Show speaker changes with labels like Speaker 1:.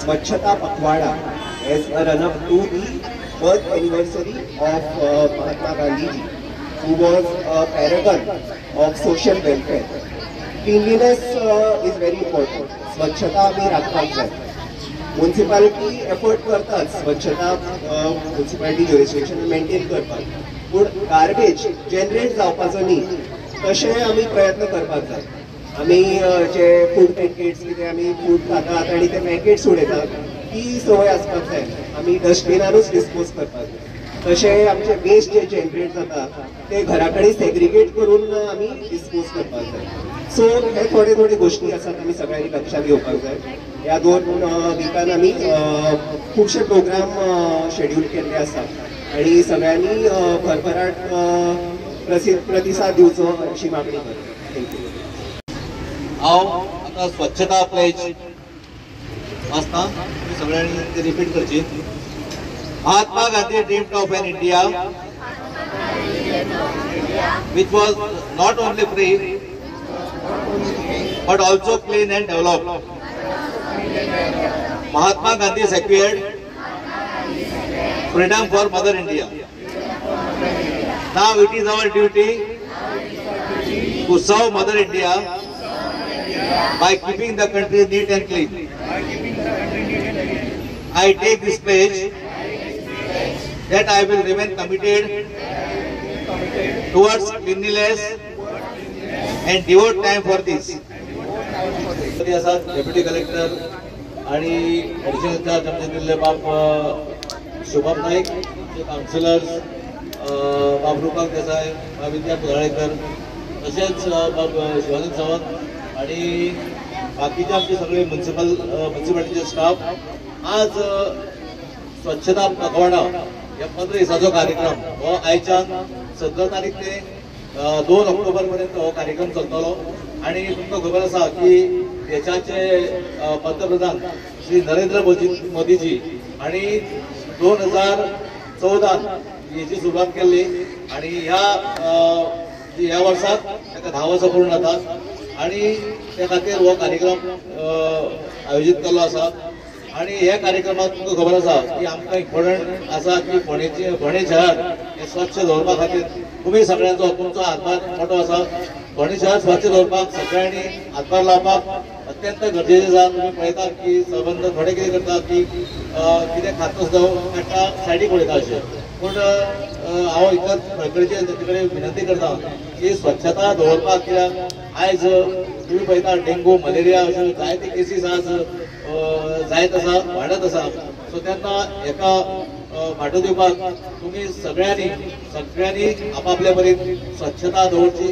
Speaker 1: Swachhata Pakhwada as a run-up to the birth anniversary of Mahatma Gandhi ji, who was a paragon of social welfare. Cleanliness is very important. स्वच्छता आम्ही राखपाक जाय. Municipality effort करतात स्वच्छता municipality jurisdiction maintain करपाक, पूण garbage generate जावपाचो न्ही तशें आमी प्रयत्न करपाक जाय. आमी जे फूड पॅकेट्स कितें आमी फूड खातात आनी ते पॅकेट्स उडयतात ती संवय आसपाक जाय. आमी डस्टबिनारूच डिस्पोज करपाक जाय. तशें आमचे वेस्ट जे जनरेट जाता ते घरा कडेन सेग्रिगेट करून आमी डिस्पोज करपाक जाय. सो हे थोडे थोडे गोष्टी आसात आमी सगळ्यांनी लक्षात घेवपाक जाय. ह्या 2 विकान आमी खुबशे प्रोग्राम शेड्यूल केल्ले आसात आनी सगळ्यांनी भरभराट प्रतिसाद दिवचो अशी मागणी करता. थँक्यू.
Speaker 2: हांव आतां स्वच्छता प्लेज वाचता, सगळ्यांनी ते रिपीट करची. Mahatma Gandhi dreamed of an India which was not only free but also clean and developed. Mahatma Gandhi secured freedom for Mother India. Now it is our duty to serve Mother India by keeping the country neat and clean. I take this pledge that I will remain committed towards cleanliness and devote time for this. Deputy collector आणि additional charge आमचे दिल्ले बाब Shubham Naik, counsellors बाब रूपक देसाय, बाब विद्या पुतळेकर, तसेच बाब शिवानंद सावंत आणि बाकीचे आमचे सगळे म्युन्सिपालिटीचे स्टाफ. आज स्वच्छता पखवाडा या 15 दिसाचो कार्यक्रम हो आयच्यान 17 तारीख ते 2 ऑक्टोबर पर्यंत हो कार्यक्रम चलतलो. आणि तुमकां खबर आसा की देशाचे पंतप्रधान श्री नरेंद्र मोदीजी आणि 2014 हेची सुरवात केल्ली आणि ह्या वर्साक ताका 10 वर्सां पूर्ण जातात आणि त्या खातीर हो कार्यक्रम आयोजीत केल्लो आसा. आणि ह्या कार्यक्रमात तुमकां खबर आसा की आमकां इम्पॉर्टंट आसा की फोंडे शहर हे स्वच्छ दवरपा खातीर तुमी सगळ्यांचो तुमचो हातभार मोठो आसा. फोंडे शहर स्वच्छ दवरपाक सगळ्यांनी हातभार लावपाक अत्यंत गरजेचें आसा. तुमी पळयतात की संबंध थोडे कितें करतात की कितें खातना काडटा सायडीक उडयता अशें. पूण हांव इतर कळकळीचे तेचे कडेन विनंती करता की स्वच्छता दवरपाक, कित्याक आयज तुमी पळयता डेंगू मलेरिया अश्यो जायते केसीस आज जायत आसा, वाडत आसा. सो तेन्ना हेका फाटो दिवपाक तुमी सगळ्यांनी आपापल्या परीन स्वच्छता दवरची.